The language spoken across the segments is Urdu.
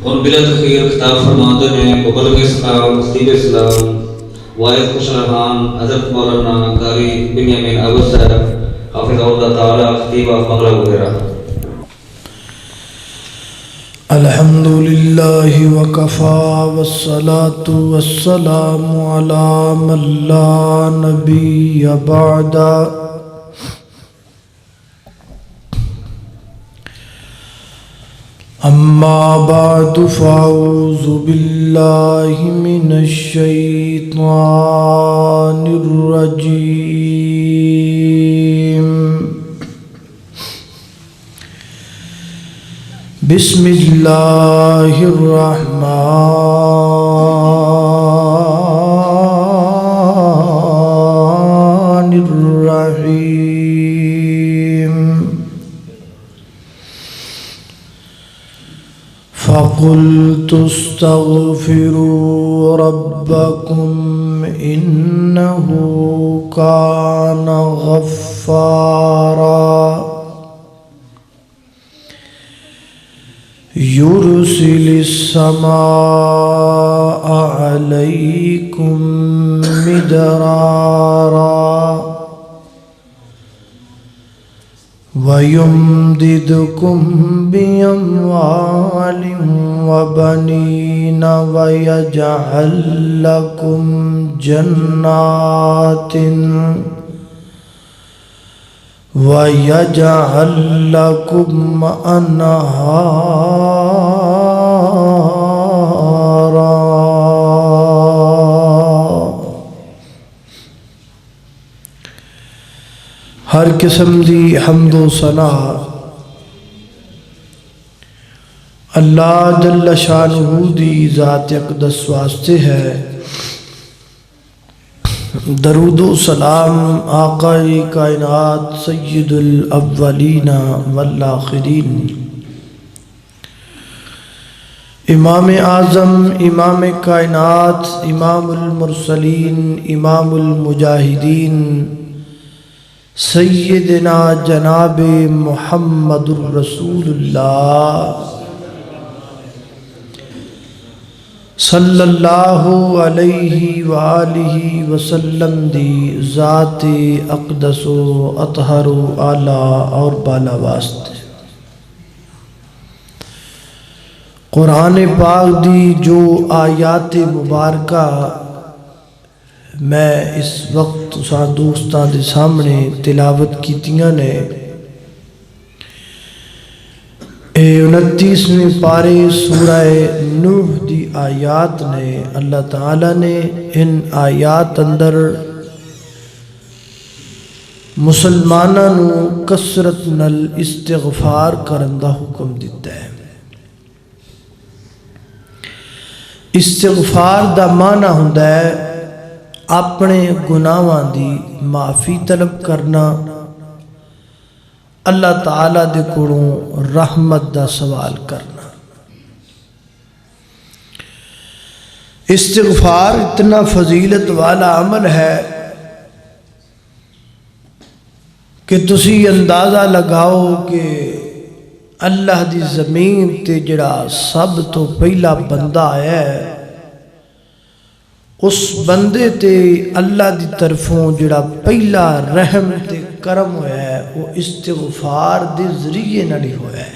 اور بالخیر خطاب فرماتے ہیں بزرگ اسلام خطیب اسلام واحد خوشنہان حضرت مولانا قاری بنیامین عبد صاحب حافظ اللہ تعالی خطیبہ بنگلہ وغیرہ۔ الحمد للہ وکفا والصلاة والسلام علی من لا نبی بعد۔ اما بعد فاعوذ باللہ من الشیطان الرجیم۔ بسم اللہ الرحمن الرحیم۔ فقلت استغفروا ربکم انہ کان غفارا یرسل السماء علیکم مدرارا وَيُمْدِدْكُمْ بِأَمْوَالٍ وَبَنِينَ وَيَجْعَلْ لَكُمْ جَنَّاتٍ وَيَجْعَلْ لَكُمْ أَنْهَارًا۔ ہر قسم دی حمد و ثنا اللہ جل شانہ دی ذات اقدس واسطے ہے۔ درود و سلام آقا کائنات سید الاولین والآخرین، امام اعظم، امام کائنات، امام المرسلین، امام المجاہدین، سیدنا جناب محمد الرسول اللہ صلی اللہ علیہ وآلہ وسلم دی ذات اقدس و اطہر و اعلیٰ اور بالا واسطے قرآن پاک دی جو آیات مبارکہ میں اس وقت دوستاں دے سامنے تلاوت کیتیاں نے، 29ویں پارے سورہ نوح دی آیات نے، اللہ تعالیٰ نے ان آیات اندر مسلماناں نو کثرت نال استغفار کرن دا حکم دیتا ہے۔ استغفار دا معنی ہوندا ہے اپنے گناہاں دی معافی طلب کرنا، اللہ تعالیٰ دے کولوں رحمت دا سوال کرنا۔ استغفار اتنا فضیلت والا عمل ہے کہ تسی اندازہ لگاؤ کہ اللہ دی زمین تے جڑا سب تو پہلا بندہ ہے، اس بندے تے اللہ دی طرفوں جڑا پہلا رحم تے کرم ہوا ہے وہ استغفار دے ذریعے نال ہوا ہے۔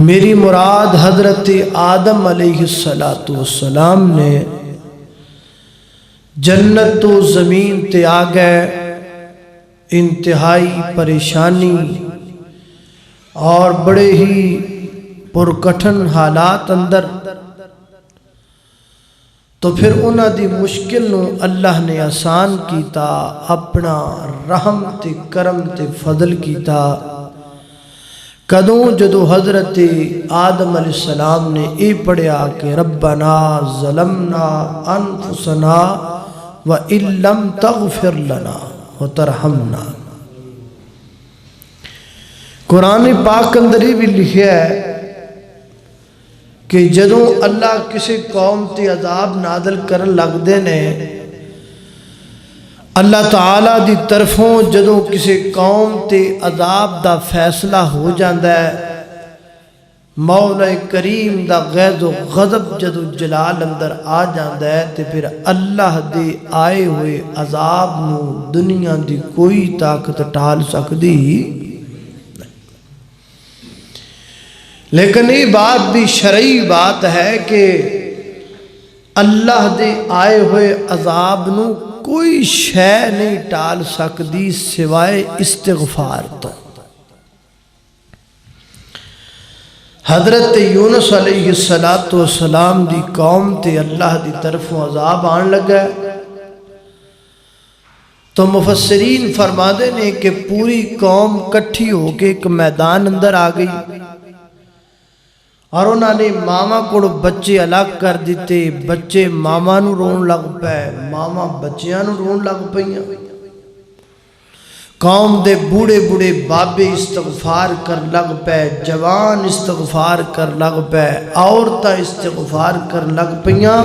میری مراد حضرت آدم علیہ السلام نے جنت تو زمین تے آ گئے، انتہائی پریشانی اور بڑے ہی پرکٹھن حالات اندر، تو پھر انہاں دی مشکل نو اللہ نے آسان کیتا، اپنا رحم تے کرم تے فضل کیتا۔ کدوں جدو حضرت آدم علیہ السلام نے اے پڑھیا کہ ربنا ظلمنا انفسنا وَإِن لَّمْ تَغْفِرْ لَنَا وَتَرْحَمْنَا۔ قرآن پاک اندر بھی لکھیا ہے کہ جدوں اللہ کسی قوم تے عذاب نازل کرن لگ دے نے، اللہ تعالیٰ دی طرفوں جدوں کسی قوم تے عذاب دا فیصلہ ہو جاندہ ہے مولا کریم دا غیظ و غضب جدو جلال اندر آ جاندا ہے تے پھر اللہ دے آئے ہوئے عذاب نو دنیا دی کوئی طاقت ٹال سکدی نہیں۔ لیکن یہ بات بھی شرعی بات ہے کہ اللہ دے آئے ہوئے عذاب نو کوئی شے نہیں ٹال سکدی سوائے استغفار تو۔ حضرت یونس علیہ السلام دی قوم تے اللہ دی طرفوں عذاب آن لگا ہے، تو مفسرین فرماتے نے کہ پوری قوم کٹھی ہو کے ایک میدان اندر آ گئی اور انہوں نے ماما کو بچے الگ کر دیتے، بچے ماما نو رون لگ پے، ماما بچیاں نو رون لگ پئیاں۔ قوم دے بوڑے بوڑے بابے استغفار کر لگ پے، جوان استغفار کر لگ پے، عورتاں استغفار کر لگ پئیاں۔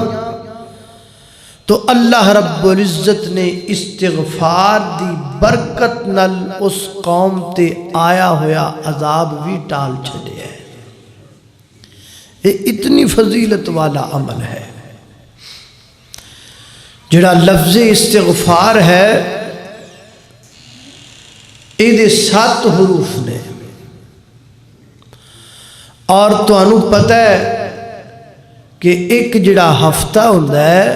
تو اللہ رب العزت نے استغفار دی برکت نل اس قوم تے آیا ہویا عذاب بھی ٹال چھڑے ہے۔ یہ اتنی فضیلت والا عمل ہے۔ جڑا لفظ استغفار ہے یہ 7 حروف نے، اور تو انو پتہ ہے کہ ایک جڑا ہفتہ ہوندہ ہے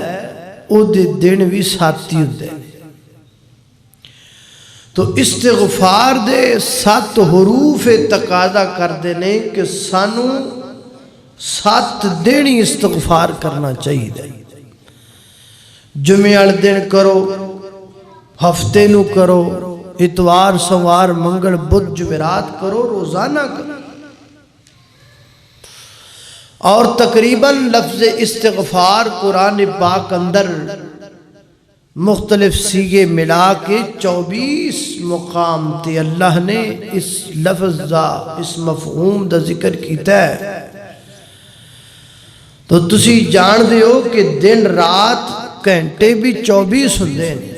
او دے دن بھی 7 ہی ہوندے، تو استغفار دے 7 حروف تقاضا کر دینے کہ سانو 7 دن ہی استغفار کرنا چاہیے۔ جمعہ دن کرو، ہفتے نو کرو، اتوار سوار منگل بدھ جمعرات کرو، روزانہ کرو۔ اور تقریباً لفظ استغفار قرآن پاک اندر مختلف سیغے ملا کے 24 مقام تے اللہ نے اس لفظ دا، اس مفہوم دا ذکر کیتا ہے۔ تو تسی جان دیو کہ دن رات گھنٹے بھی 24 ہوندے ہیں۔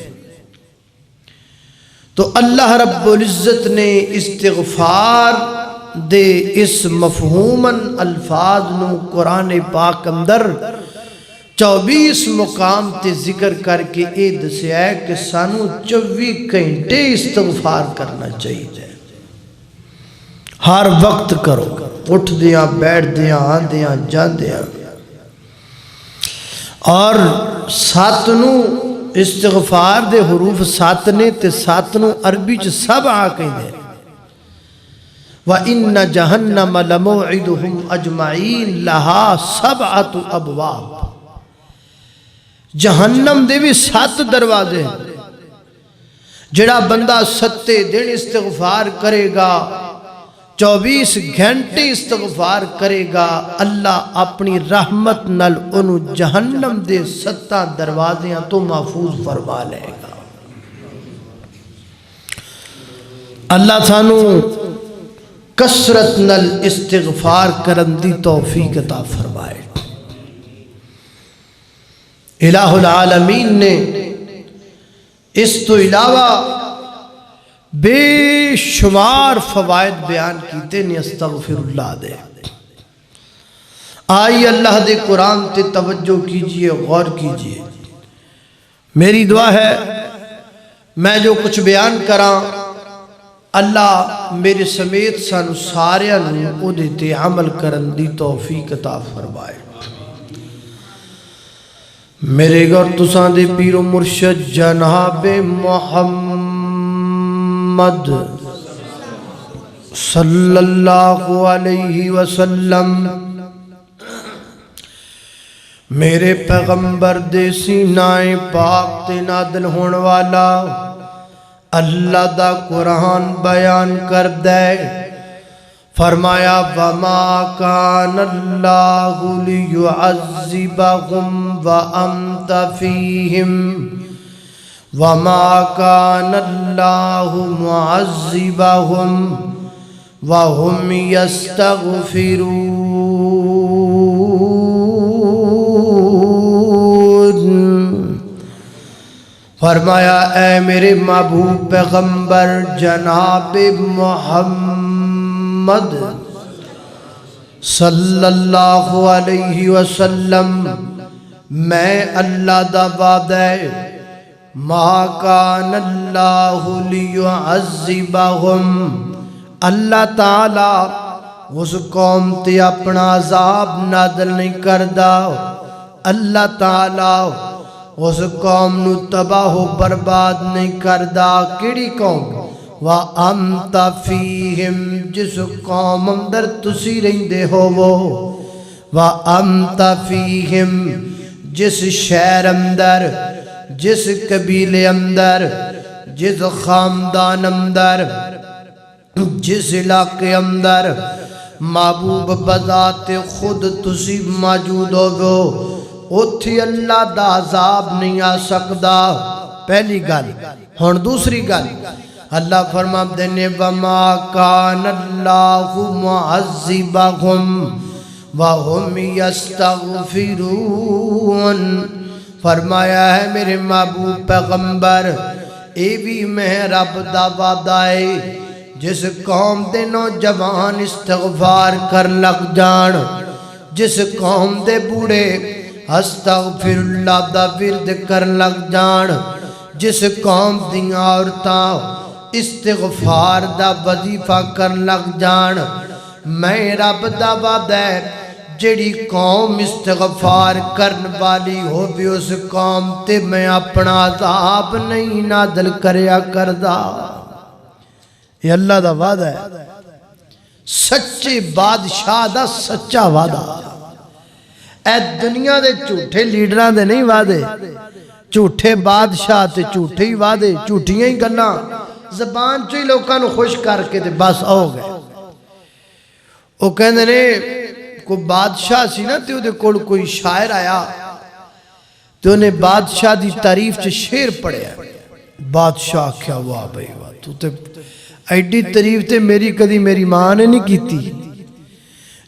تو اللہ رب العزت نے استغفار دے اس مفہوماً الفاظ نو قرآن پاک اندر 24 مقام تے ذکر کر کے اے دسیا ہے کہ سانو 24 گھنٹے استغفار کرنا چاہیے۔ ہر وقت کرو، اٹھ دیاں بیٹھ دیاں آن دیاں جان دیاں۔ اور 7 نو استغفار دے حروف 7 نے تے 7 نو عربی چ 7 کہیں دے۔ وَإِنَّ جَهَنَّمَ لَمَوْعِدُهُمْ أَجْمَعِينَ لَهَا 7 أَبْوَابٍ۔ جہنم دے بھی 7 دروازے ہیں۔ جڑا بندہ 7 دن استغفار کرے گا، 24 گھنٹے استغفار کرے گا، اللہ اپنی رحمت نل انہوں جہنم دے 7 دروازیاں تو محفوظ فرما لے گا۔ اللہ سانو کثرت نل استغفار کرن دی توفیق عطا فرمائے۔ الہ العالمین نے اس تو علاوہ بے شمار فوائد بیان کیتے نے، استغفر اللہ دے۔ آئی اللہ دے قرآن تے توجہ کیجئے، غور کیجئے۔ میری دعا ہے میں جو کچھ بیان کراں اللہ میرے سمیت سانو ساریاں نوں اودے تے عمل کرن دی توفیق عطا فرمائے۔ میرے گھر تساں دے پیر و مرشد جناب محمد صلی اللہ علیہ وسلم، میرے پیغمبر دے سینہ پاک تے نازل ہون والا اللہ دا قرآن بیان کر دے۔ فرمایا وَمَا كَانَ اللَّهُ لِيُعَذِّبَهُمْ وَأَنْتَ فِيهِمْ وَمَا كَانَ اللَّهُ مُعَذِّبَهُمْ وَهُمْ يَسْتَغْفِرُونَ۔ فرمایا اے میرے محبوب پیغمبر جناب محمد صلی اللہ علیہ وسلم میں اللہ دا وعدہ ہے ما کان اللہ لیعذبہم اللہ تعالی اس قوم تے اپنا عذاب نازل نہیں کردا اللہ تعالی اس قوم نو تباہ و برباد نہیں کردا کیڑی قوم وَأَنْتَ فِيهِمْ جس قوم اندر تسی رہندے ہو وہ وَأَنْتَ فِيهِمْ جس شہر اندر جس قبیلے اندر جس خاندان اندر جس علاقے اندر محبوب بذات خود تسی موجود ہو اتھی اللہ دا عذاب نہیں آ سکدا پہلی گل ہن دوسری گل اللہ فرماتے ہیں وَمَا كَانَ اللَّهُ مُعَذِّبَهُمْ وَهُمْ يَسْتَغْفِرُونَ فرمایا ہے میرے محبوب پیغمبر اے بھی میں رب دا وعدہ ہے جس قوم دے نوجوان استغفار کر لگ جان جس قوم دے بوڑھے استغفر اللہ دا ورد کر لگ جان جس قوم دیاں عورتاں استغفار دا وظیفہ کر لگ جان میں رب دا وعدہ ہے جڑی قوم استغفار کرن والی ہو بھی اس قوم تے میں اپنا عذاب نہیں نازل کریا کردا یہ اللہ دا وعدہ ہے سچے بادشاہ دا سچا وعدہ اے دنیا دے جھوٹے لیڈراں دے نہیں وعدے جھوٹے بادشاہ تے جھوٹے ہی وعدے جھوٹیاں ہی گلاں زبان چوئی لوکاں نو خوش کر کے تے بس آؤ گئے وہ کہندے نے کوئی بادشاہ سی نا تے دے کول کوئی شاعر آیا تے انہیں بادشاہ دی تعریف چ شعر پڑھیا بادشاہ کیا واہ بھائی واہ تو تے ایڈی تعریف تے میری کدی میری ماں نے نہیں کیتی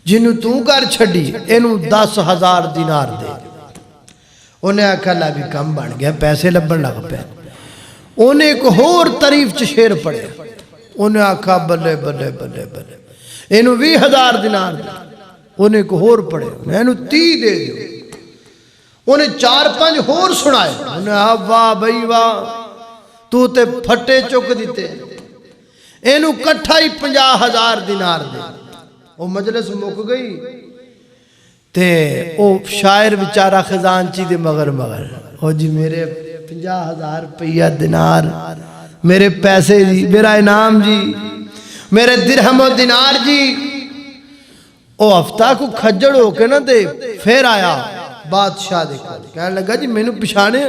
جنوں تو کر چھڈی اینوں 10,000 دینار دے انہیں آکھا لا بھی کم بن گیا پیسے لبن لگ پے انہیں ایک اور تعریف چ شعر پڑھے انہیں آکھا بلے بلے بلے بلے اینوں 20,000 دینار دے انہیں ایک اور پڑھے انہیں 30 دے دیو انہیں 4-5 اور سنائے انہیں واہ بھائی واہ تو تے پھٹے چک دیتے اینوں کٹھا ہی 50,000 دینار دے وہ مجلس مک گئی تے او شاعر بیچارہ خزانچی دے مگر او جی میرے 50,000 روپیہ دینار میرے پیسے جی میرا انعام جی میرے درہم و دینار جی او ہفتہ کو کھجڑ ہو کے نہ دے پھر آیا بادشاہ دے کہنے لگا جی میں نو پچھانے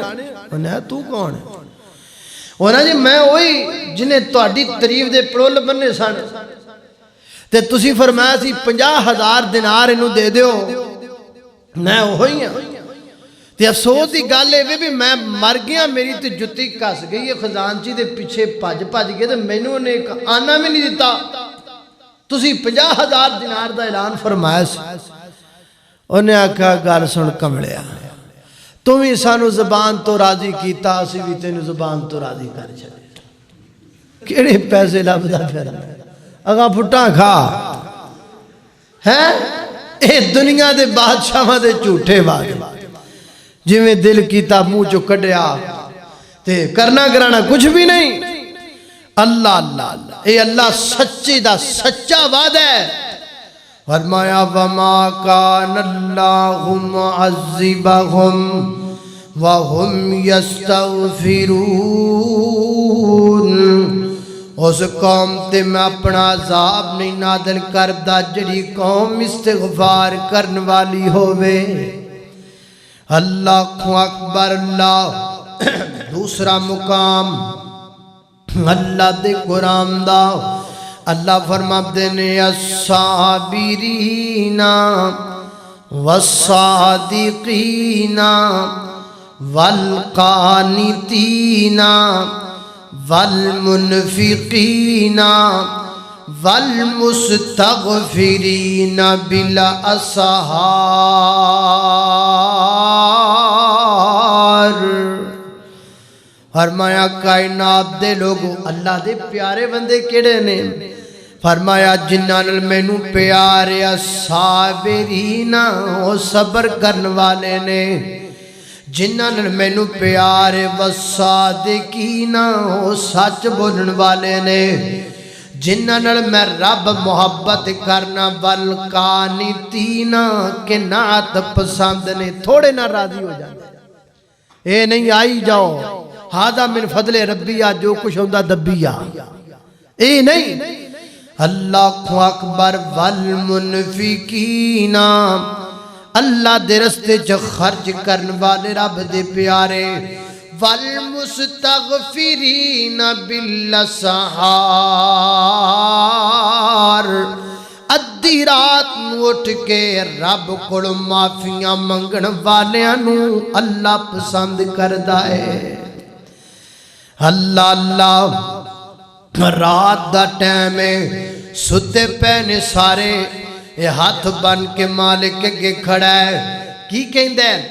انہیں تو کون ہے انہیں جی میں وہی جنہیں تہاڈی تعریف دے پرول بننے سن تے تسی فرمایا سی 50,000 دینار انہوں دے دیو میں وہی ہیں تے افسوس دی گل ہے بھی میں مر گیا میری تے جتی کس گئی ہے خزانچی دے پیچھے پج گئے تے مینوں نے ایک آنا میں نہیں دیتا تسی 50,000 دینار دا اعلان فرمایا سی انہیں آکھا گل سن کمڑیا تم ہی سانو زبان تو راضی کیتا اسی بھی تینوں زبان تو راضی کر چھڑے کیڑے پیسے لبدا پھر اگا پھٹا کھا ہے اے دنیا دے بادشاہاں دے جھوٹے وعدے جویں دل کیتا منہ چو کڈیا تے کرنا کرانا کچھ بھی نہیں اللہ اللہ اللہ اے اللہ سچے دا سچا وعدہ ہے فرمایا وما کان اللہ معذبہم وہم یستغفرون اس قوم تے میں اپنا عذاب نہیں نازل کردا جڑی قوم استغفار کرن والی ہووے اللہ اکبر اللہ دوسرا مقام اللہ دے قرآن دا اللہ فرماتے ہیں الصابرین والصادقین والقانتین والمنفقین والمستغفرین بالاسحار فرمایا کائنات دے لوگوں اللہ دے پیارے بندے کیڑے نے فرمایا جنہاں نال مینوں پیار ہے صابرین او صبر کرن والے نے، جنہاں نال مینوں پیار ہے والصادقین او سچ بولن والے نے، جنہاں نال میں رب محبت کرنا والقانتین کہ نعت پسند نے، تھوڑے نہ راضی ہو جاندے، اے نہیں آئی جاؤ ہادہ من فضل ربی آ جو کچھ ہوندا دبی آ، اے نہیں۔ اللہ اکبر والمنفقین اللہ دے رستے چ خرچ کرن والے رب دے پیارے، والمستغفرین بالاسحار ادھی رات نو اٹھ کے رب کول معافیاں منگن والیاں نو اللہ پسند کردا ہے۔ اللہ اللہ رات دا ٹائم ہے، ستے پینے سارے، یہ ہاتھ بن کے مالک کے کھڑا ہے، کی کہندے ہیں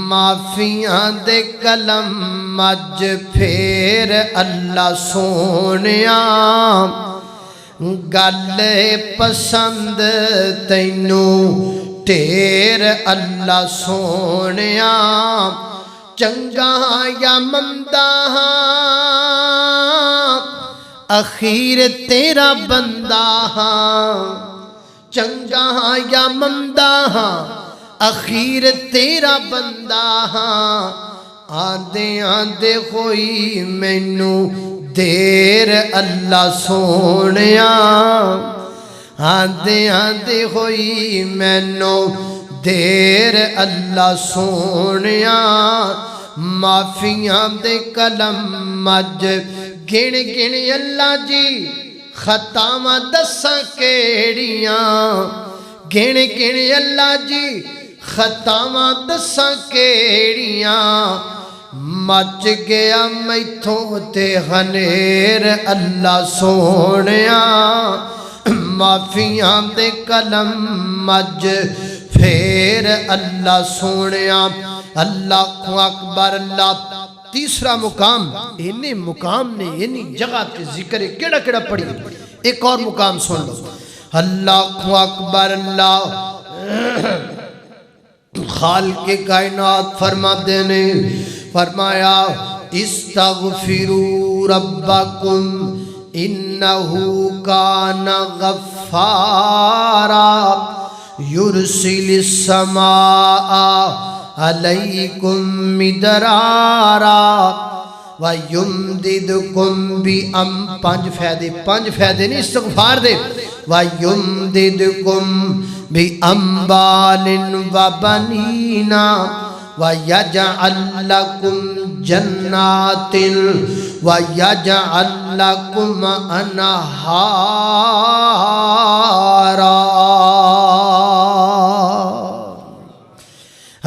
معافیاں دے کلم مج پھیر اللہ سونیاں، گل پسند تینوں ٹیر اللہ سونیاں، چنگا یا مندہ اخیر تیرا بندہ ہاں، چنگا یا مندہ ہاں اخیر تیرا بندہ ہاں، آندے آندے ہوئی مینوں دیر اللہ سونیاں، آندے آندے ہوئی مینوں دیر اللہ سونیاں، معافیاں دے کلم مج گن گن اللہ جی خطاواں دساں کیڑیاں، گن گن اللہ جی خطاواں دساں کیڑیاں، مچ گیا میتھوں تے غنیر اللہ سونیاں، معافیاں دے کلم مج پھیر اللہ سونیاں۔ اللہ اکبر اللہ تیسرا مقام، انہیں مقام نے انہیں جگہ تے ذکر ہے، کیڑا کیڑا پڑھی، ایک اور مقام سن لو۔ اللہ اکبر اللہ خالق کائنات فرما دینے فرمایا استغفروا ربکم انہو کان غفارا یرسل السماء علیکم مدرارا وَيُمْدِدْكُمْ پانچ فیدے نہیں استغفار دے، وَيُمْدِدْكُمْ بِأَمْوَالٍ وَبَنِينَ وَيَجْعَلْ لَكُمْ جَنَّاتٍ وَيَجْعَلْ لَكُمْ أَنْهَارًا۔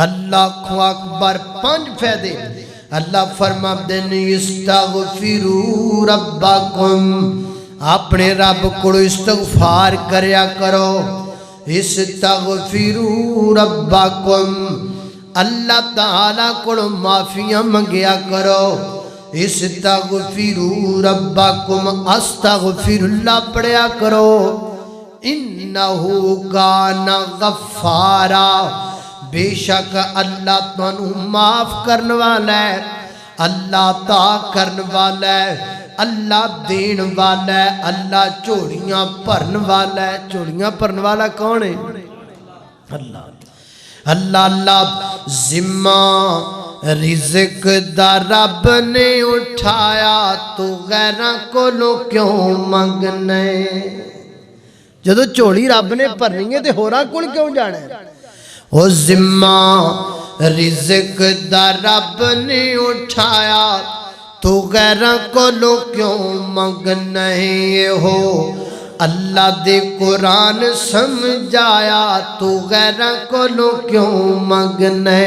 اللہ اکبر پانچ فیدے اللہ فرما دینے استغفروا ربکم، اپنے رب کو استغفار کریا کرو، استغفروا ربکم اللہ تعالیٰ کو معافیاں منگیا کرو، استغفروا ربکم استغفر اللہ پڑھیا کرو، انہو کان غفارا بے شک اللہ تانوں معاف کرن والا ہے، اللہ عطا کرن والا ہے، اللہ دین والا ہے، اللہ چوڑیاں بھرن والا ہے۔ چوڑیاں بھرن والا کون ہے؟ اللہ اللہ اللہ ذمہ رزق دا رب نے اٹھایا تو غیراں کولوں کیوں منگنے؟ جدو چوڑی رب نے بھرنی ہے تے ہوراں کول کیوں جانا ہے؟ او ذمہ رزق دا رب نے اٹھایا تو غیراں کولوں کیوں منگنے ہو؟ اللہ دے قرآن سمجھایا تو غیراں کولوں کیوں منگنے؟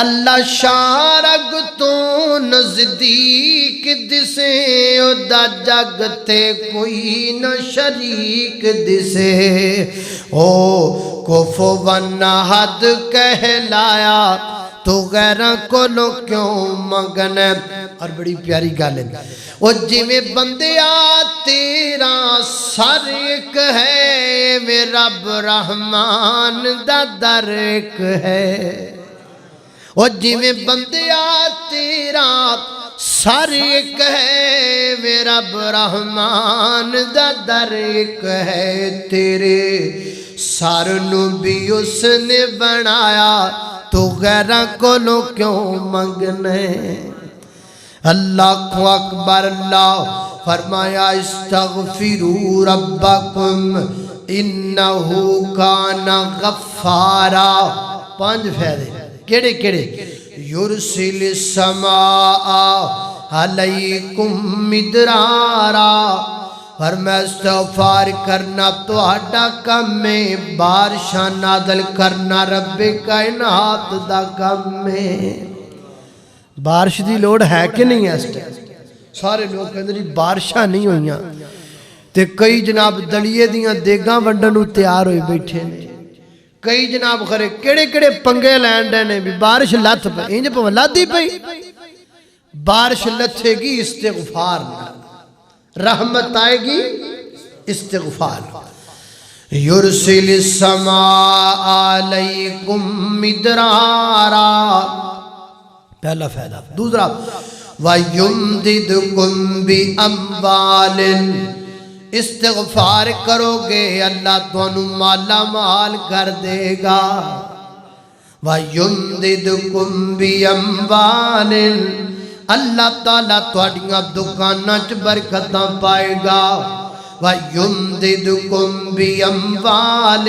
اللہ شارگ تو نزدیک دسے او دا جگ تے کوئی نہ شریک دسے، او کفو ون احد کہلایا تو غیراں کولوں کیوں منگنا اور بڑی پیاری گل ہے او جویں بندیا تیرا سر ایک ہے میں رب رحمان دا در ایک ہے او جویں بندیا تیرا سر ایک ہے میں رب رحمان دا در ایک ہے تیرے سر نو بھی اس نے بنایا تو غیراں کولوں کیوں منگنے اللہ کو اکبر اللہ فرمایا استغفروا ربکم انہو کان غفارا 5 فائدے کیڑے کیڑے یرسل السماء علیکم مدرارا فرمایا استغفار کرنا تو آڈا کم ہے بارشاں نازل کرنا رب کائنات دا کم ہے بارش دی لوڑ ہے کہ نہیں ہے اس ٹائم سارے لوگ کہندے جی بارشاں نہیں ہوئیاں تے کئی جناب دلیے دیاں دیگاں ونڈن نوں تیار ہوئے بیٹھے نے کئی جناب خرے کیڑے کیڑے پنگے لین ڈے نے بھی بارش لت پئی انج پو لدی پئی بارش لتھے گی استغفار رحمت آئے گی استغفار یرسل السماء علیکم مدرارا پہلا فائدہ دوسرا وَيُمْدِدْكُمْ بِأَمْوَالٍ استغفار کرو گے اللہ تانوں مالا مال کر دے گا وَيُمْدِدْكُمْ بِأَمْوَالٍ اللہ تعالیٰ تواڈیاں دکاناں چ برکتاں پائے گا وَيُمْدِدْكُمْ بِأَمْوَالٍ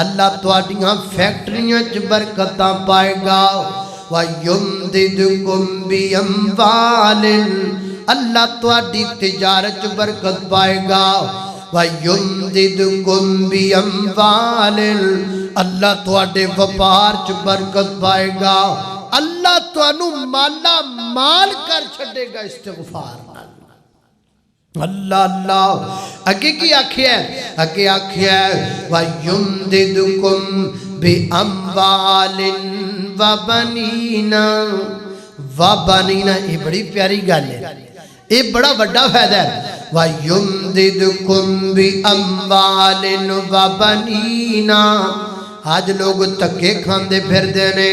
اللہ تواڈیاں فیکٹریاں چ برکتاں پائے گا وَيُمْدِدْكُمْ بِأَمْوَالٍ اللہ تواڈی تجارت چ برکت پائے گا وَيُمْدِدْكُمْ بِأَمْوَالٍ اللہ تواڈے وپار چ برکت پائے گا اللہ تانوں مالا مال کر چھڑے گا استغفار اللہ اللہ اگے کی آکھیا ہے اگے آکھیا ہے وَيُمْدِدْكُمْ بِأَمْوَالٍ وَبَنِينَ یہ بڑی پیاری گل ہے یہ بڑا بڑا فائدہ ہے وَيُمْدِدْكُمْ بِأَمْوَالٍ وَبَنِينَ آج لوگ تکے کھاندے پھر دینے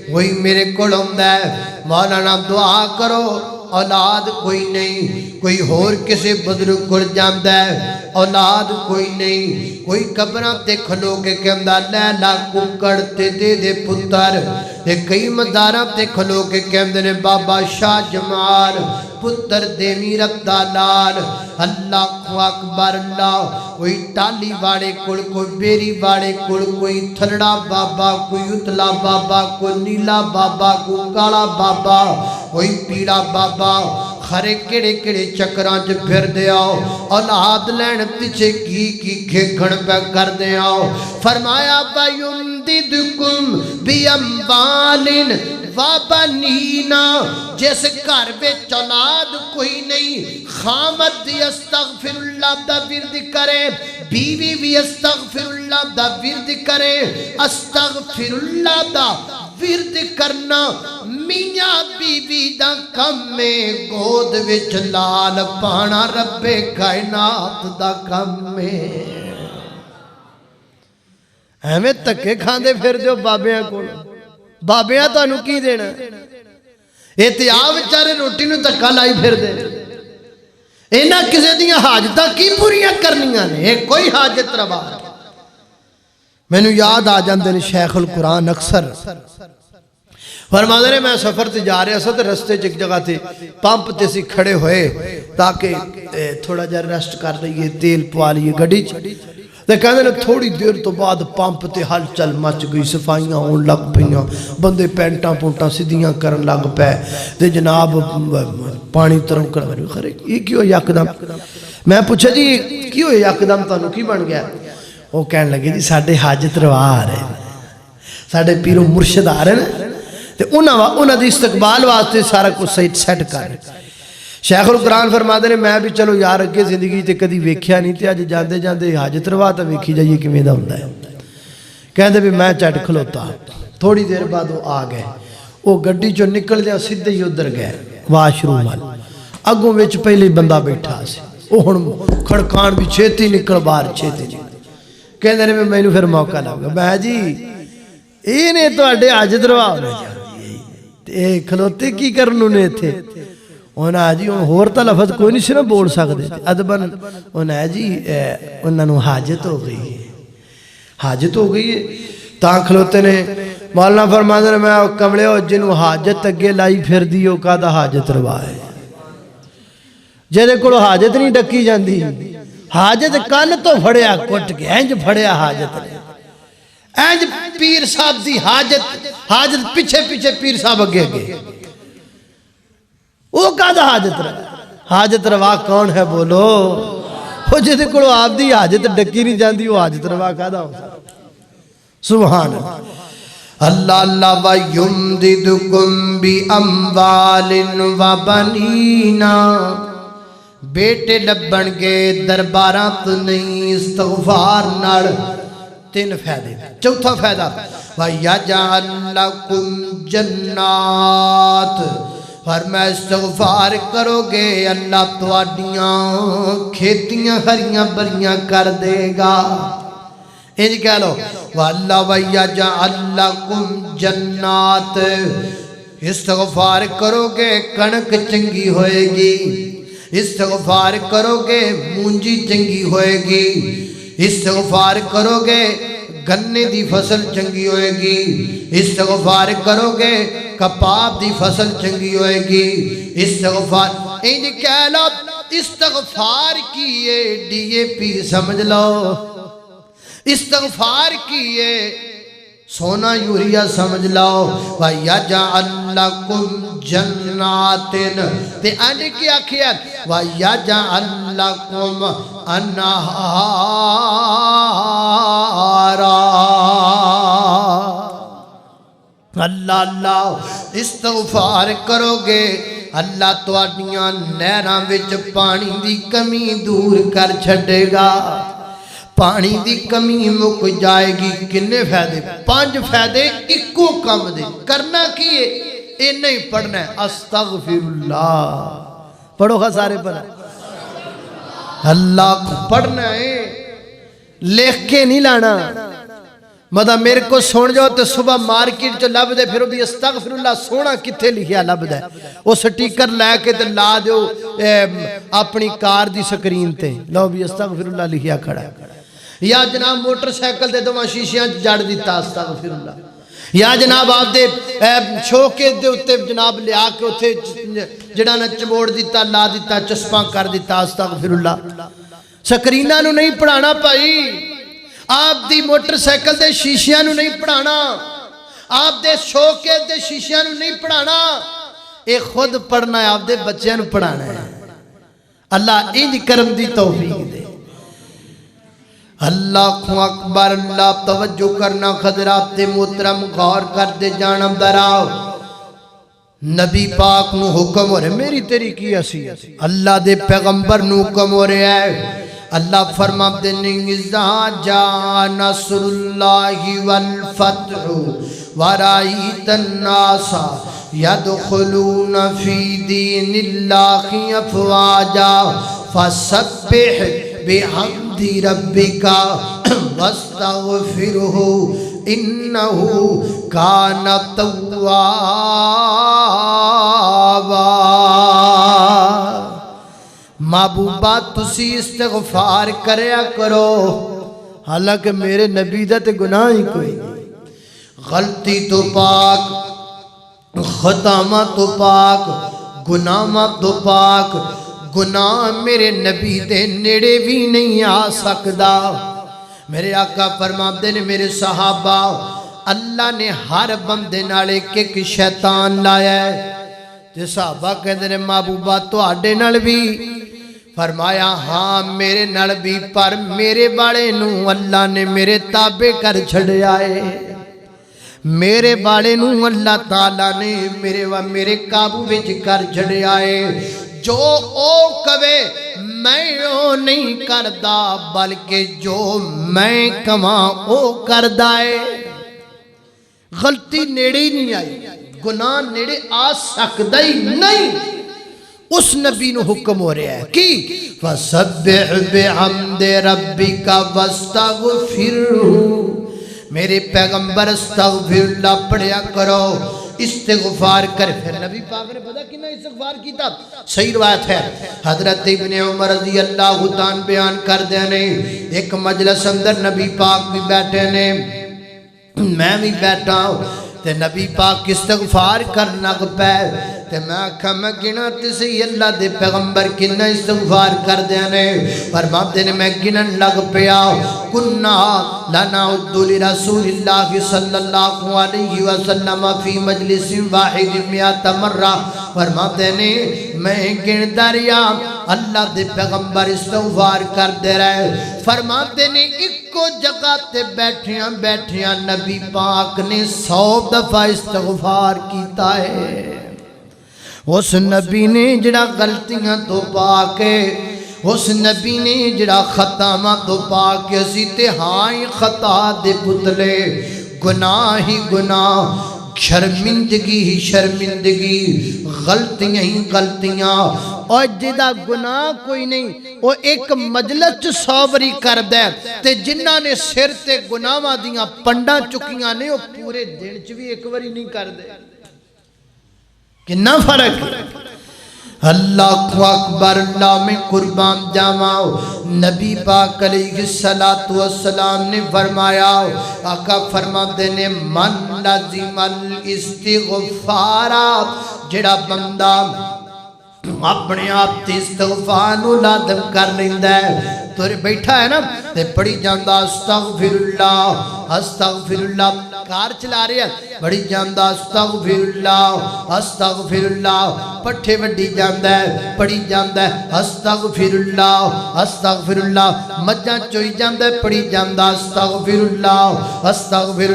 وہی میرے کول ہوندا ہے مولانا دعا کرو اولاد کوئی نہیں کوئی ہور کسی بزرگ کول جاندا ہے اولاد کوئی نہیں کوئی قبراں تے کھلو کے کہندا لیلا ککڑ تے دے دے پتر تے کئی مزاراں تے کھلو کے کہندے نے بابا شاہ جمال پتر دے میرت دا لال اللہ اکبر اللہ کوئی ٹالی واڑے کول کوئی بیری واڑے کول کوئی تھلڑا بابا کوئی اتلا بابا کوئی نیلا بابا کوئی کالا بابا کوئی پیڑا بابا خرے کڑے کڑے چکراں چ پھر دے آؤ اولاد لین پیچھے کی کھیکھن پہ کر دے آؤ فرمایا وَيُمْدِدْكُمْ بِأَمْوَالٍ وَبَنِينَ جس گھر وچ اولاد کوئی نہیں خامد استغفر اللہ دا ورد کرے بیوی بھی استغفر اللہ دا ورد کرے استغفر اللہ دا ورد کرنا میاں بیوی دا کم میں گود وچ لال پانا رب کائنات دا کم میں ہمیں تکے کھاندے پھر دیو بابیاں کول بابیاں تانوں کی دینا احتیاب چارے روٹی نو تکا لائی پھر دے اینا کسے دیاں حاجتاں کی پوریاں کرنیاں نے کوئی حاجت روا میں نو یاد آ جاندے نے شیخ القرآن اکثر فرماندے نے میں سفر تے جا رہا سا تے رستے چ ایک جگہ تے پمپ تے سی کھڑے ہوئے تاکہ تھوڑا جا ریسٹ کر لئیے تیل پوا لیے گڈی چ تے کہندے نے تھوڑی دیر تو بعد پمپ تے ہل چل مچ گئی صفائیاں ہون لگ پئیاں بندے پینٹاں پونٹاں سیدھیاں کرن لگ پے تے جناب پانی ترم کر خرے یہ کیوں یکدم میں پوچھا جی کیوں یکدم تانوں کی بن گیا وہ کہن لگے جی ساڈے حاجت روا آ رہے ساڈے پیر و مرشد آ رہے ہیں تے انہاں دی استقبال واسطے سارا کچھ سیٹ کر رہے شیخ القرآن فرماتے ہیں میں بھی چلو یار اگے زندگی تے کدی ویکھیا نہیں تے اج جاندے جاندے حاجت روا تے ویکھی جائیے کیویں دا ہوندا ہے کہندے بھی میں چٹ کھلوتا تھوڑی دیر بعد وہ آ گئے وہ گڈی چو نکل دیا سیدھے ہی ادھر گئے واش روم وال اگوں وچ پہلے بندہ بیٹھا سی وہ ہن کھڑکان بھی چھیتی نکل باہر چھیتی جی کہندے نے مینوں پھر موقع لگا میں جی یہ نے تواڈے حاجت روا ہونے چاہیے تے کھلوتے کی کرنوں نے تھے انہاں جی ہور تا لفظ کوئی نہیں سی نہ بول سکدے ادبن انہاں جی انہاں نوں حاجت ہو گئی ہے حاجت ہو گئی ہے تاں کھلوتے نے مولانا فرماندے نے میں کملے ہو جنوں حاجت اگے لائی پھر دیو کا دا حاجت روا ہے جدے کول حاجت نہیں ڈکی جاندی حاجت کن تو پھڑیا کٹ کے انج پھڑیا حاجت نے انج پیر صاحب دی حاجت پیچھے پیچھے پیر صاحب اگے گئے وہ کہا حاجت روا کون ہے بولو وہ جدے کولو آپ دی حاجت ڈکی نہیں جاندی وہ حاجت روا کہا ہو سبحان اللہ اللہ وَيُمْدِدُكُمْ بِأَمْوَالٍ وَبَنِينَ بیٹے لبن گے درباراں تو نہیں استغفار نال تین فائدے چوتھا فائدہ وَيَجْعَلْ لَكُمْ جَنَّاتٍ فرمایا استغفار کرو گے اللہ تواڈیاں کھیتیاں ہریاں بریاں کر دے گا انج کہہ لو وَاللَّهُ وَيَجْعَلْ لَكُمْ جَنَّاتٍ استغفار کرو گے کنک چنگی ہوئے گی استغفار کرو گے مونجی چنگی ہوئے گی استغفار کرو گے گنے دی فصل چنگی ہوئے گی استغفار کرو گے کپاپ دی فصل چنگی ہوئے گی استغفار انج کہہ لو استغفار کیے ڈی اے پی سمجھ لو استغفار کیے سونا یوریا سمجھ لو وَيَجْعَلْ لَكُمْ جَنَّاتٍ تے انج کیا کیا وَيَجْعَلْ لَكُمْ أَنْهَارًا اللہ اللہ استغفار کرو گے اللہ تواڈیاں نہراں وچ پانی دی کمی دور کر چھڈے گا پانی دی کمی مک جائے گی کنے فائدے 5 فائدے اکو کم دے کرنا کیے اے نہیں پڑھنا ہے استغفر اللہ پڑھو گا سارے پر اللہ کو پڑھنا ہے لکھ کے نہیں لانا مطلب میرے کو سن جاؤ تو صبح مارکیٹ جو لب دے پھر بھی استغفر اللہ سونا کتھے لکھیا لب دے وہ سٹیکر لے کے تے لا دیو اپنی کار دی سکرین تے لو بھی استغفر اللہ لکھیا کھڑا یا جناب موٹر سائیکل دے دو شیشیاں جڑ دیتا استغفر اللہ یا جناب آپ دے شوکے دے اتے جناب لیا کے اتے جڑا نہ چموڑ دیتا لا دیتا چسپاں کر دیتا استغفر اللہ سکرینہ نو نہیں پڑھانا پائی آپ دی موٹر سائیکل دے شیشیاں نو نہیں پڑھانا آپ دے شوکے دے شیشیاں نو نہیں پڑھانا اے خود پڑھنا ہے آپ دے بچیاں نو پڑھانا ہے اللہ انج کرم دی توفیق دے اللہ اکبر اللہ توجہ کرنا خضرات محترم غور کر دے جانم دراؤ نبی پاک نو حکم ہو رہے میری تیری کی اسی اللہ دے پیغمبر نو حکم ہو رہے ہے اللہ فرما دے اذا جاء نصر اللہ والفتح ورائیت الناس یدخلون فی دین اللہ افواجا فسبح بحمد ربک واستغفرہ انہو کان توابا محبوبہ تسی استغفار کریا کرو حالانکہ میرے نبی دا تے گناہ ہی کوئی غلطی تو پاک خطامہ تو پاک گناہمہ تو پاک گناہ میرے نبی دے نیڑے بھی نہیں آ سکدا میرے آقا فرماتے نے میرے صحابہ اللہ نے ہر بندے نال ایک شیطان لایا ہے تے صحابہ کہندے نے محبوبہ تو آڈے نال بھی فرمایا ہاں میرے نال بھی پر میرے والے نو اللہ نے میرے تابع کر چھڑے آئے میرے والے نو اللہ تعالیٰ نے میرے قابو وچ کر چھڑے آئے جو او کہے میں او نہیں کردا بلکہ جو میں کہاں او کردا ہے غلطی نیڑے ہی نہیں آئی، گناہ نیڑے آ سکتا ہی نہیں۔ اس نبی نو حکم ہو رہا ہے کہ فَسَبِّحْ بِحَمْدِ رَبِّكَ وَاسْتَغْفِرْهُ، میرے پیغمبر استغفر اللہ پڑھیا کرو، استغفار کر۔ پھر نبی پاک نے پتا کنا استغفار کیتا؟ صحیح روایت ہے، حضرت ابن عمر رضی اللہ تعالیٰ بیان کر دینے، ایک مجلس اندر نبی پاک بھی بیٹھے نے، میں بھی بیٹھا ہوں، تے نبی پاک استغفار کرنا پہ، تے میں آکھا میں گنا تسی اللہ دے پیغمبر کنا استغفار کر دینے، فرماتے نے میں گنن لگ پیا، کننا لنعد لرسول اللہ صلی اللہ علیہ وسلم فی مجلس واحد مئات مرہ، فرماتے نے میں گن دریا اللہ دے پیغمبر استغفار کر دے رہے، فرماتے نے ایکو جگہ تے بیٹھیاں بیٹھیاں نبی پاک نے 100 دفعہ استغفار کیتا ہے۔ اس نبی نے جڑا غلطیاں تو پاکے، اس نبی نے جڑا خطامہ تو پاکے، اسی تہائی خطا دے پتلے، گناہ ہی گناہ، شرمندگی ہی شرمندگی، غلطیاں ہی غلطیاں، اور جدا گناہ کوئی نہیں وہ ایک مجلس 100 وری کر دے، تے جنہ نے سر تے گناہ دیاں پنڈا چکیاں نے وہ پورے دن چوی ایک وری نہیں کر دے۔ کتنا فرق ہے؟ اللہ اکبر، اللہ میں قربان جاواؤ۔ نبی پاک علیہ السلام نے فرمایا، آقا فرماتے نے من لازم الاستغفار، جڑا بندہ اپنے آپ تے استغفار نو لازم کر لیندہ ہے، تو بیٹھا ہے نا تے پڑھی جاندہ استغفر اللہ استغفر اللہ، کار چلا رہے ہیں بڑی جاندہ استغفر اللہ، پٹھے وڈی جاندہ ہے پڑھی جاندہ ہے استغفر اللہ، مجھاں چوئی جاندہ ہے پڑھی جاندہ استغفر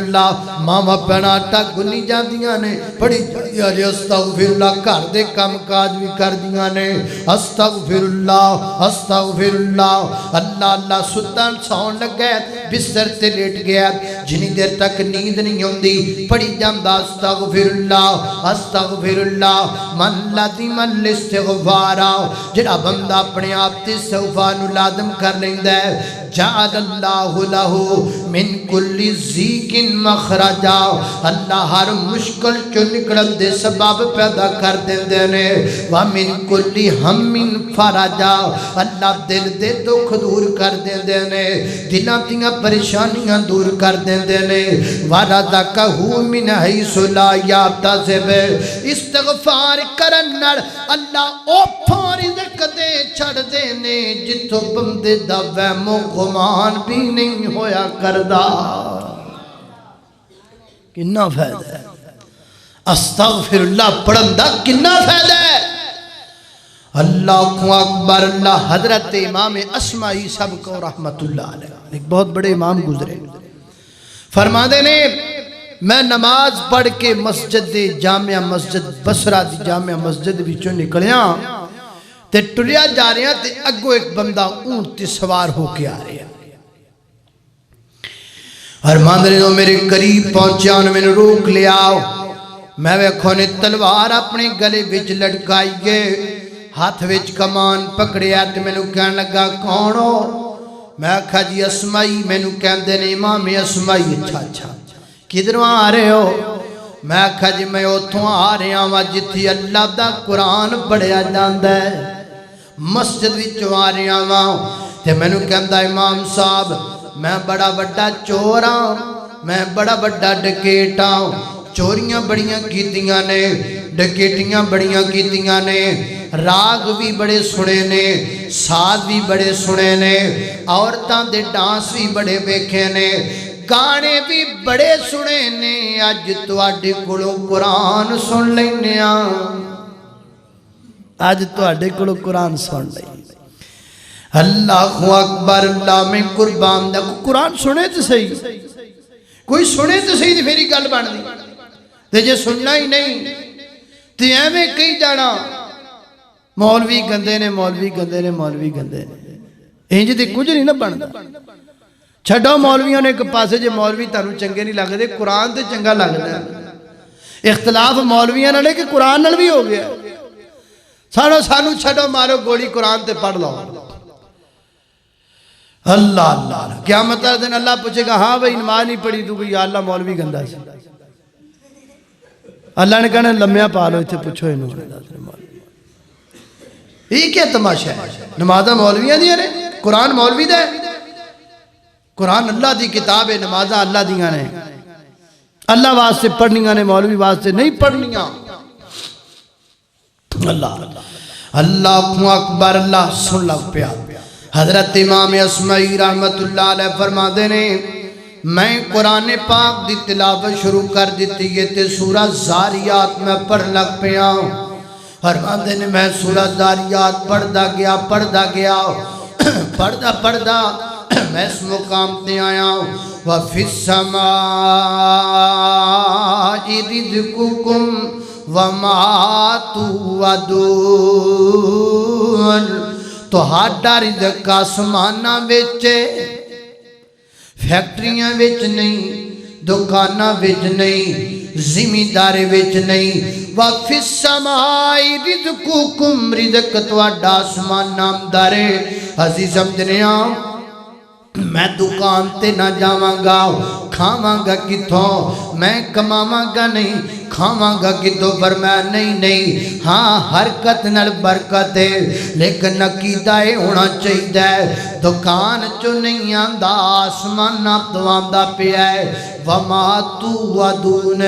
اللہ، ماما پینا آٹا گنی جاندیاں نے پڑھی جاندیاں نے استغفر اللہ، کار دے کام کاج بھی کر دیاں نے استغفر اللہ، اللہ اللہ سلطان سون لگ گیا، بستر تے لیٹ گیا، جنی دیر تک نیند نہیں ہوندی پڑھی جاندہ استغفر اللہ، من لازم الاستغفار، جڑا بندہ اپنے آپ تے استغفار نو لازم کر لیندہ ہے، جعل اللہ لہو من کل ضیق مخرجا، اللہ ہر مشکل چو نکڑن دے سبب پیدا کر دیندے نے، ومن کل ہم فرجا، اللہ دل دے دکھ دور کر دیندے نے، دلوں دیاں پریشانیاں دور کر دیندے نے، وَرَزَقَهُ مِنْ حَيْثُ لَا يَحْتَسِبُ، استغفار کرنر اللہ اوپھوں رزق دے چھڑ دینے، جتھوں بندے دا وہم و گمان بھی نہیں ہویا کردہ۔ کنا فائدہ ہے استغفر اللہ پڑھندہ، کنا فائدہ ہے؟ اللہ اکبر، اللہ۔ حضرت امام اسماعی سب کو رحمت اللہ علیہ، ایک بہت بڑے امام گزرے، فرما دینے میں نماز پڑھ کے مسجد جامعہ مسجد بصرہ دی جامعہ مسجد بچوں نکلیاں تے ٹریا جا رہے ہیں تے اگو ایک بندہ اونٹ تے سوار ہو کے آ رہے ہیں، فرمان دینے میرے قریب پہنچیا انہوں میں نے روک لیا، میں ویکھوں نے تلوار اپنے گلے وچ لٹکائی گے، ہاتھ وچ کمان پکڑے آتے میں نے کہنے لگا کون ہو؟ میں کہا جی اسمائی، میں نے کہنے دینے امام اسمائی، اچھا کدھروں آ رہے ہو؟ میں کہا جی میں اتھوں آ رہے ہوں جتھی اللہ دا قرآن پڑھیا جاندہ ہے، مسجد وچوں آ رہے ہوں، تے میں نے کہنے امام صاحب میں بڑا بڑا چور ہوں، میں بڑا بڑا ڈکیٹ ہوں، چوریاں بڑیاں کیتیاں نے، ڈکیٹیاں بڑیاں کیتیاں نے، راگ بھی بڑے سنے نے، ساز بھی بڑے سنے نے، عورتاں دے ڈانس بھی بڑے ویکھے نے، گانے بھی بڑے سنے نے، آج تو آڈے کلو قرآن سن لینے آج تو آڈے کلو قرآن سن لینے۔ اللہ اکبر، اللہ میں قربان دا، قرآن سنے تو صحیح، کوئی سنے تو صحیح، پھری گل بن دی، تے جے سننا ہی نہیں تے ایویں کئی جانا مولوی گندے نے، مولوی گندے نے، مولوی گندے نے، انج تے کچھ نہیں نہ بندا، چھڈو مولویوں نے ایک پاسے جے مولوی تانوں چنگے نہیں لگدے قرآن تے چنگا لگدا ہے اختلاف مولویاں نال ہے کہ قرآن نال بھی ہو گیا سانو چھڈو مارو گولی قرآن تے پڑھ لو اللہ اللہ قیامت والے دن اللہ پوچھے گا ہاں بھائی نماز نہیں پڑھی تو یا اللہ مولوی گندا سی اللہ نے کہنا لمیا پا لو اتنے پوچھو انہوں نے یہ کیا تماشا ہے نمازہ مولویاں دیا نے قرآن مولوی دے قرآن اللہ دی کتاب ہے نمازہ اللہ دیاں نے اللہ واسطے پڑھنیاں نے مولوی واسطے نہیں پڑھنیاں اللہ اللہ اکبر اللہ سن لگ پیا حضرت امام اسمعی رحمت اللہ علیہ فرما دینے میں قرآن پاک دی تلاوت شروع کر دیتی ہے تے سورہ زاریات میں پڑھ لگ پیا فرما دینے میں سورہ زاریات پڑھدا گیا پڑھدا میں اس مقام تے آیا وَفِي السَّمَاءِ رِزْقُكُمْ وَمَا تُوعَدُونَ تو ہاڈا رزق آسمانہ وچے فیکٹریاں وچ نہیں دکاناں وچ نہیں زمیندار وچ نہیں وَفِي السَّمَاءِ رِزْقُكُمْ رزق تواڈا آسمانہ اندر عزیز سمجھنیاں میں دکان تے نہ جاواں گا کھاواں گا کتھوں میں کماواں گا نہیں کھاواں گا کتھوں فرمایا نہیں ہاں حرکت نال برکت ہے لیکن عقیدہ ہونا چاہیے دکان چو نہیں آندا آسمان تو آندا پیا ہے وما توعدون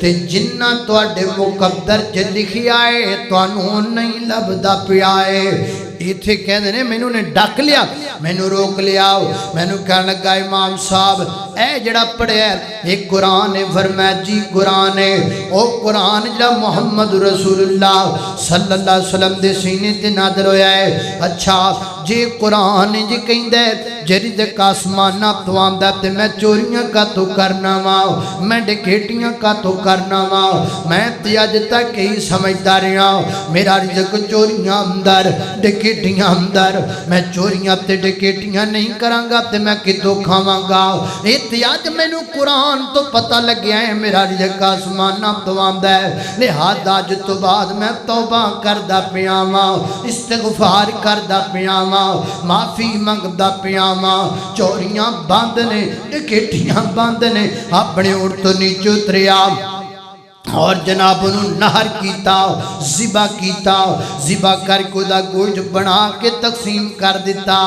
تے جنہ تواڈے مقدر چ لکھیا ہے تانوں نہیں لبدا پیا ہے ایتھے کہندے نے مینوں نے ڈک لیا مینوں روک لیا مینوں کہن لگا امام صاحب اے جڑا پڑھیا اے قرآن ہے فرمایا جی قرآن ہے او قرآن جڑا محمد رسول اللہ صلی اللہ علیہ وسلم دے سینے تے نازل ہویا ہے اچھا جی قرآن جی کہندا ہے جڑی دے آسماناں تو آندا تے میں چوریاں کا تو کرنا وا میں ڈکیٹیاں کا تو کرنا وا میں تے اج تک ہی سمجھدا رہیا میرا رزق چوریاں اندر ڈکیٹیاں اندر میں چوریاں تے ڈکیٹیاں نہیں کراں گا تے میں کتوں کھاواں گا تے اج مینوں قرآن تو پتہ لگیا ہے میرا رزق آسماناں تو آندا ہے لہذا اج تو بعد میں توبہ کردا پیا واں استغفار کردا پیا واں معافی منگدا پیا واں چوریاں بند نے ڈکیٹیاں بند نے اپنے اٹھ تو نیچے اتریا اور جناب انہوں نہر کیتا ذبح کر کو دا گوشت بنا کے تقسیم کر دیتا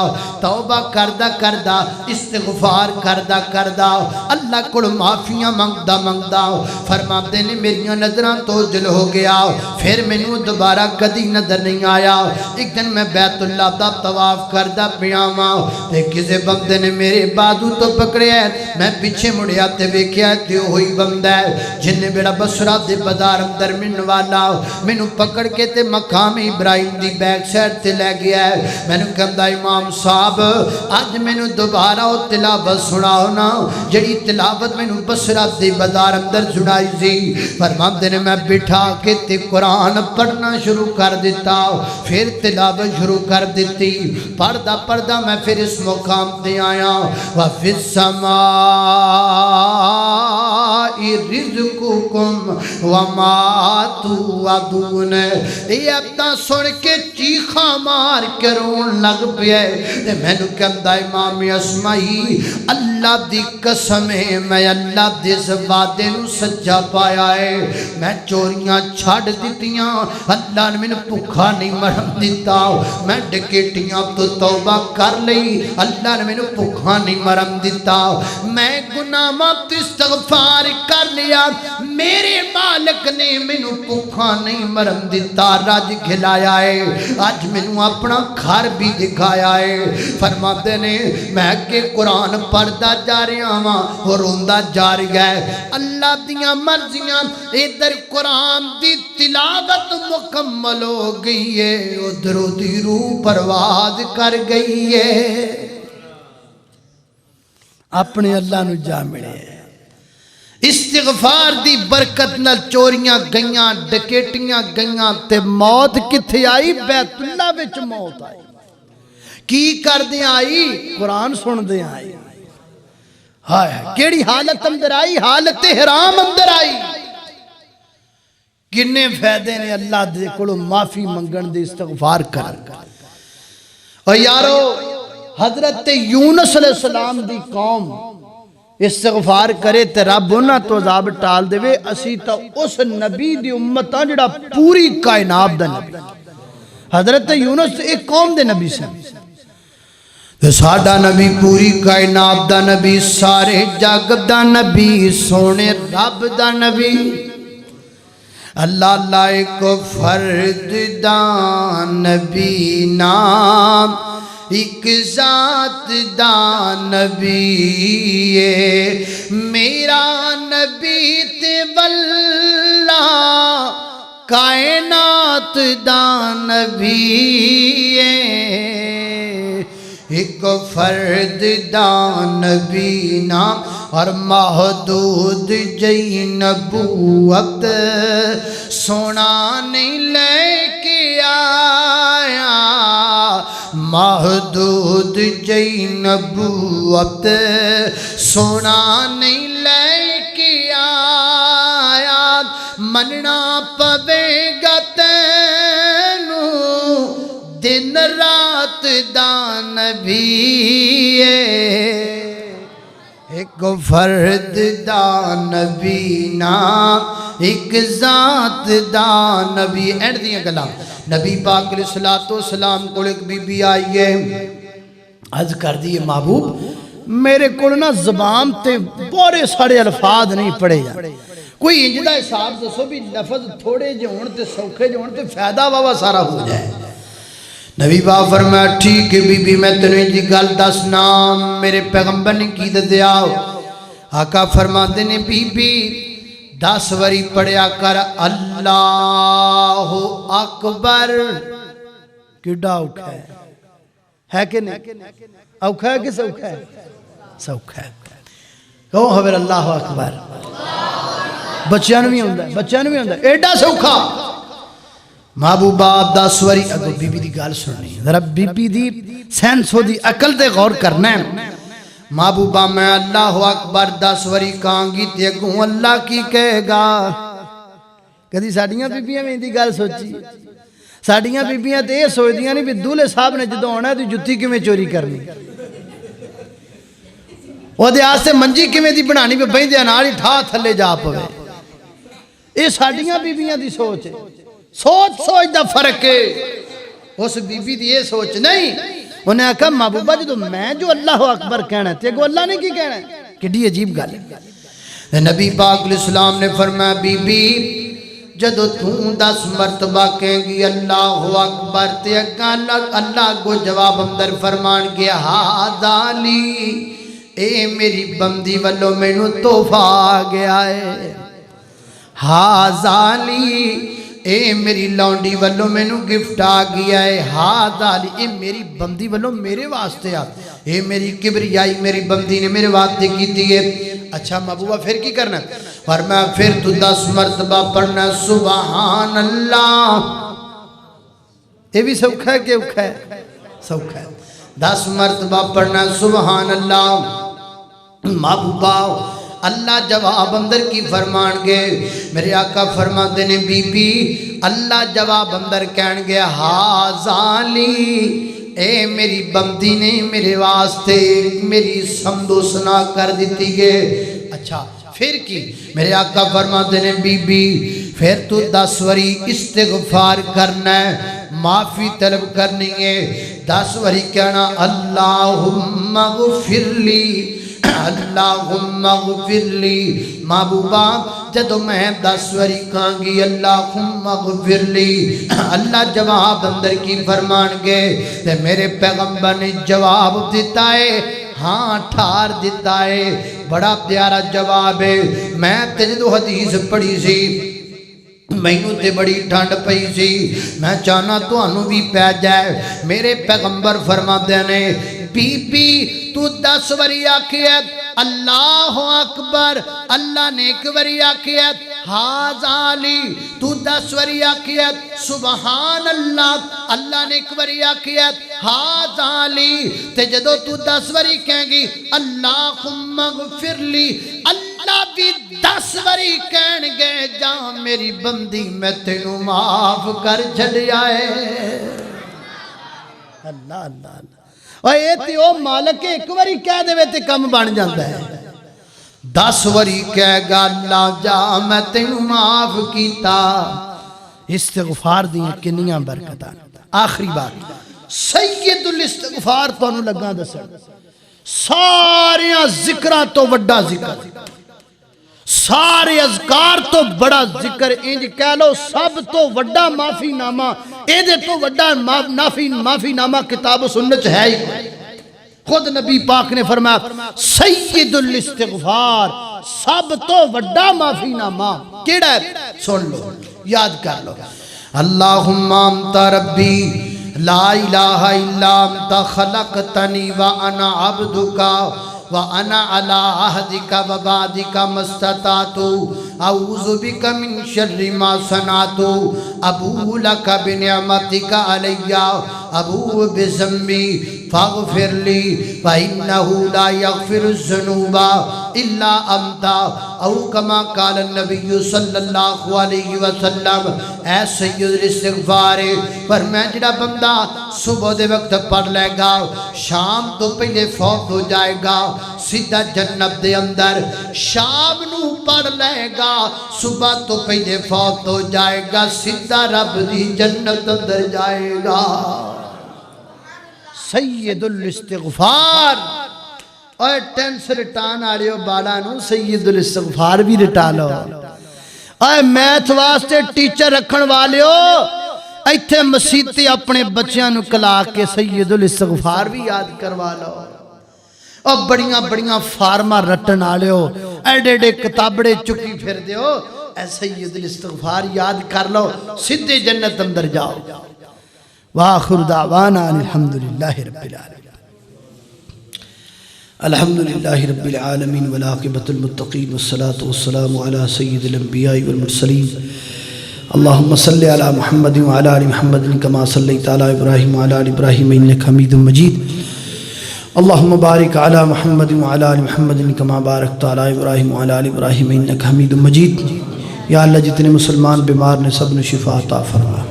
توبہ کردہ استغفار کردہ اللہ کو معافیاں منگدا فرماتے نے میریاں نظراں تو جل ہو گیا پھر مینوں دوبارہ کدی نظر نہیں آیا ایک دن میں بیت اللہ دا طواف کردہ پیاواں تے کسے بندے نے میرے بازو تو پکڑیا میں پیچھے مڑیا تے ویکھیا تے ہوئی بندہ ہے جن نے میرا بسرا دے بازار اندر من والا مینوں پکڑ کے تے مقام ابراہیم دی بیک سائڈ تے لے گیا ہے مینوں کہندا امام صاحب اج مینوں دوبارہ او تلاوت سناؤ نا جڑی تلاوت مینوں بسرا دے بازار اندر سنائی سی فرماندے نے میں بٹھا کے تے قرآن پڑھنا شروع کر دیتا پھر تلاوت شروع کر دیتی پڑھدا میں پھر اس مقام تے آیا وفی السماء رزقکم وما توعدون یہ ابتا سن کے چیخا مار کے رون لگ پیا تے مینوں کہندا امام اسمعی اللہ دی قسم ہے میں اللہ دے وعدے نوں سچا پایا ہے میں چوریاں چھڈ دتیاں اللہ نے مینوں بھوکا نہیں مرن دتا میں ڈکیٹیاں تو توبہ کر لئی اللہ نے مینوں بھوکا نہیں مرن دتا میں گناہاں تو استغفار کر لیا میرے مالک نے مینوں بھوکا نہیں مرن دتا رج کھلایا ہے اج مینوں اپنا گھر بھی دکھایا ہے فرماتے نے میں کہ قرآن پڑھدا جا رہا ہاں اور روندا جا رہا ہے اللہ دیاں مرضیاں ادھر قرآن دی تلاوت مکمل ہو گئی ہے ادھر دی روح پرواز کر گئی ہے اپنے اللہ نو جا ملے استغفار دی برکت نال چوریاں گئیاں ڈکیٹیاں گئیاں تے موت کتھے آئی بیت اللہ وچ موت آئی کی کر دے آئی قرآن سن دے آئی ہائے کیڑی حالت اندر آئی؟ حالت حرام اندر آئی۔ کنے فائدے نے اللہ دے کولوں معافی منگن دے، استغفار کر۔ اور یارو حضرت یونس علیہ السلام دی قوم استغفار کرے تے رب انہاں تو عذاب ٹال دے وے، اسی تا اس نبی دی امت ہاں جڑا پوری کائنات دا نبی۔ حضرت یونس ایک قوم دے نبی سے، ساڈا نبی پوری کائنات دا نبی، سارے جگ دا نبی، سونے رب دا نبی، اللہ لائق فرد دا نبی، نام ایک ذات دا نبی، میرا نبی تے واللہ کائنات دا نبی، ایک فرد دا نبی، نام اور محدود جئی نبوت سونا نہیں لے کے آیا، محدود جئی نبوت سونا نہیں لے کے آیا، مننا پوے گا تینوں دن رات دا نبی، ایک فرد دا نبی، نام ایک ذات دا نبی۔ اینڈ دیاں گلا نبی پاک علیہ السلام کو ایک بی بی آئی ہے، عرض کر دیئے محبوب میرے کو نا زبان تے بورے سارے الفاظ نہیں پڑے جا، کوئی انجدہ حساب دسو بھی لفظ تھوڑے جو ہون تے سوکھے جو ہون تے فائدہ بابا سارا ہو جائے۔ نبی با فرمایا ٹھیک ہے بی بی میں تنہیں جی گل دس نام میرے پیغمبر نے کی دے آؤ۔ آقا فرماتے نے بی بی 10 وری پڑھیا کر اللہ اکبر۔ کیڈا اوکھا ہے کہ نہیں؟ اوکھا ہے کہ سوکھا ہے؟ سوکھا ہے۔ کہو حضر اللہ اکبر، بچیاں بھی ہوندہ ہے، بچیاں بھی ہوندہ ہے، ایڈا سوکھا۔ محبوبہ 10 وری اگو بی بی دی گال سننی ذرا بی بی دی سینس ہو دی عقل دے غور کرنا ہے۔ محبوبہ میں اللہ اکبر 10 وری کانگی تے اگوں اللہ کی کہے گا۔ کدی ساڑیاں بی بیاں میں دی گال سوچی؟ ساڑیاں بی بیاں تے یہ سوچ دیاں نہیں بھی دولے صاحب نے جدو ہونا ہے تو جتی کی میں چوری کرنی، وہ دے آستے منجی کی میں دی بنانی پہ بہن دے اناری ٹھا تھلے جا پوے۔ یہ ساڑیاں بی بیاں دی سوچ ہے، سوچ دا فرق ہے۔ اس بی بی دی یہ سوچ نہیں، انہیں کہا محبوبہ جدو میں جو اللہ اکبر کہنا ہے تیگو اللہ نے کی کہنا ہے؟ کڈی عجیب گل ہے۔ نبی پاک علیہ السلام نے فرمایا بی بی جدو توں 10 مرتبہ کہیں گی اللہ اکبر تے اللہ کو جواب اندر فرمان گیا ہادالی، اے میری بندی والو میں نو توفہ آ گیا ہے، ہازالی اے میری لونڈی والو میں نو گفٹ آ گیا ہے، ہادالی اے میری بندی والو میرے واسطے آ، اے میری کبریائی میری بندی نے میرے واسطے کی دیئے۔ اچھا محبوبہ پھر کی کرنا ہے؟ فرمایا پھر تو 10 مرتبہ پڑھنا سبحان اللہ۔ یہ بھی سوکھا ہے کہ اوکھا ہے؟ سوکھا ہے۔ 10 مرتبہ پڑھنا سبحان اللہ۔ محبوبہ اللہ جواب اندر کی فرمان گے، میرے آقا فرما دینے بی بی اللہ جواب اندر کہن گے ہازالی، اے میری بندی نے میرے واسطے میری سمد و سنا کر دیتی گے۔ اچھا پھر کی میرے آقا فرما دینے بی بی پھر تو 10 وری استغفار کرنا ہے، معافی طلب کرنی ہے۔ 10 وری کہنا اللہم اغفر لی، اللہم اغفر لی۔ محبوبہ جدو میں 10 وری کانگی اللہم اغفر لی، اللہ جواب اندر کی فرمان گے تے میرے پیغمبر نے جواب دیتا ہے، ہاں ٹھار دیتا ہے، بڑا پیارا جواب ہے۔ میں تجدو حدیث پڑھی سی، مینوں تے بڑی ٹھنڈ پئی سی، میں چاہنا تو انہوں بھی پہ جائے۔ میرے پیغمبر فرما دینے بی بی تو 10 وری آکھیا اللہ اکبر، اللہ نے 1 وری آکھیا ہاذا علی، تو 10 وری آکھیا سبحان اللہ، اللہ نے 1 وری آکھیا ہاذا علی، تے جدو تو 10 وری کہیں گی اللہم اغفر لی، اللہ بھی 10 وری کہن گے جا میری بندی میں تینوں معاف کر چھڑیا ہے۔ اللہ اللہ اللہ، اور یہ تے او مالک 1 وری کہہ دے تے کم بن جاتا ہے، 10 وری کہے گا اللہ جا میں تینوں معاف کیتا۔ استغفار دیاں کنیاں برکتاں۔ آخری بات، سید الاستغفار تو انہوں لگا دسا ساریاں ذکرہ تو وڈا ذکر، سارے اذکار تو بڑا ذکر، انج کہہ لو سب تو وڈا معافی نامہ، ایدے تو وڈا معافی نامہ کتاب و سنت ہے ہی۔ خود نبی پاک نے فرمایا سید الاستغفار، سب تو وڈا معافی نامہ کیڑا ہے؟ سن لو، یاد کر لو، اللہم انت ربی لا الہ الا انت خلقتنی وانا عبدکا وَأَنَا عَلَىٰ عَهْدِكَ وَوَعْدِكَ مَا اسْتَطَعْتُ أَعُوذُ بِكَ مِنْ شَرِّ مَا صَنَعْتُ أَبُوءُ لَكَ بِنِعْمَتِكَ عَلَيَّ أَبُوءُ بِذَنبِي فَاغْفِرْ لِي فَإِنَّهُ لَا يَغْفِرُ الذُّنُوبَ إِلَّا أَنْتَ أو كما قال النبی صلی اللہ علیہ وسلم۔ اے سید الاستغفار، پر میں جڑا بندہ صبح دے وقت پڑھ لے گا شام تو پہلے فوت ہو جائے گا سیدھا جنت دے اندر، شام نو پڑھ لے گا صبح تو پہلے فوت ہو جائے گا سیدھا رب دی جنت اندر جائے گا۔ سید الاستغفار، اور ٹینس رٹان آڑیو بالا نو سید الاستغفار بھی رٹا لو، اور میتھ واسطے ٹیچر رکھن والیو ایتھے مسیطے اپنے بچیاں نو کلا کے سید الاستغفار بھی یاد کروا لو، اور بڑیاں فارما رٹن آلیو ایڈے کتابڑے چکی پھر دیو، اے سید الاستغفار یاد کر لو سدھے جنت اندر جاؤ۔ وآخر دعوانا الحمدللہ رب العالمین۔ الحمدللہ رب العالمین والعاقبۃ المتقین والصلاة والسلام علی سید الانبیاء والمرسلین۔ اللہم صلی علی محمد وعلی آل محمد کما صلیت علی ابراہیم وعلی آل ابراہیم انک حمید مجید۔ اللہم بارک علی محمد وعلی آل محمد کما بارکت علی ابراہیم وعلی آل ابراہیم انک حمید مجید۔ یا اللہ جتنے مسلمان بیمار نے سب نے شفا عطا فرما،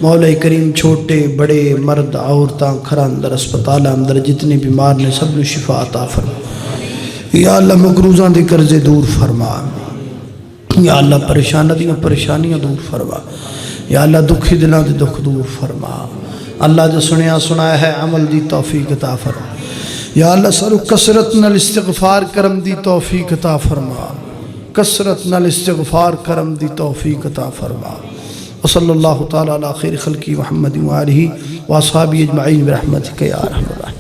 مولا کریم چھوٹے بڑے مرد عورتاں گھر اندر اسپتال اندر جتنے بیمار نے سب نے شفا عطا فرما۔ یا اللہ مقروضاں دے قرضے دور فرما، یا اللہ پریشانیاں دور فرما، یا اللہ دکھی دلاں دے دکھ دور فرما، اللہ جو سنیا سنایا ہے عمل دی توفیق عطا فرما، یا اللہ سر کثرت نال استغفار کرم دی توفیق عطا فرما، کثرت نال استغفار کرم دی توفیق عطا فرما۔ وصلی اللہ تعالی علی خیر خلقی محمد وآلہ واصحابہ اجمعین برحمتک یا ارحم الراحمین۔